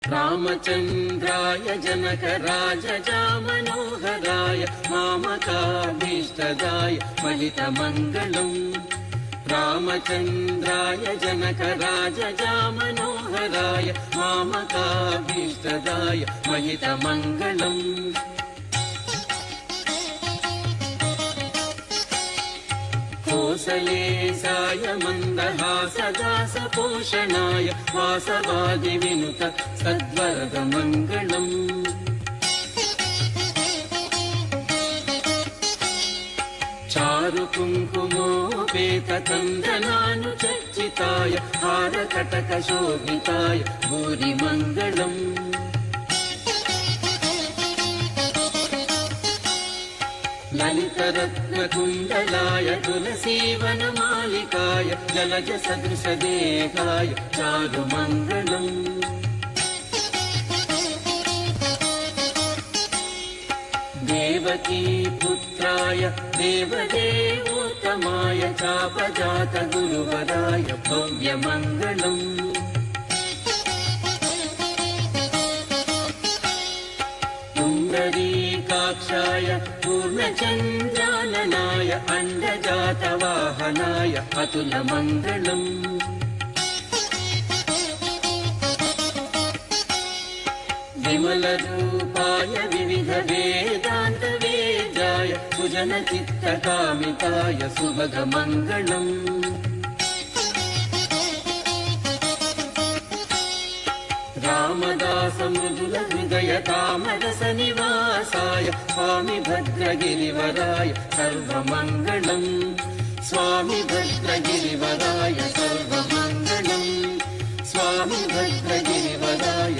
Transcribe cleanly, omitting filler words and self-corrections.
रामचन्द्राय जनकराजजामनोहराय मामकाभीष्टदाय महितमङ्गलम्। रामचन्द्राय जनकराजजामनोहराय मामकाभीष्टदाय महितमङ्गलम्। कोसलेशाय मन्दहासदासपोषणाय वासवादिविनुत सद्वरदमङ्गलम्। चारुकुङ्कुमोपेतकन्दनानुचर्चिताय हारकटकशोभिताय भूरिमङ्गलम्। ललितरत्नकुण्डलाय तुलसीवनमालिकाय जलजसदृशदेहाय चारुमङ्गलम्। देवकीपुत्राय देवदेवोत्तमाय चापजातगुरुवराय भव्यमङ्गलम्। पुण्डरीकाक्षाय पूर्णचन्द्राननाय अण्डजातवाहनाय अतुलमङ्गलम्। विमलरूपाय विविधवेदान्तवेद्याय सुजनचित्तकामिताय सुभगमङ्गलम्। रामदासमृदुलहृदयतामरसनिवासाय स्वामि भद्रगिरिवराय सर्वमङ्गलम्। स्वामि भद्रगिरिवराय सर्वमङ्गलम्। स्वामि भद्रगिरिवराय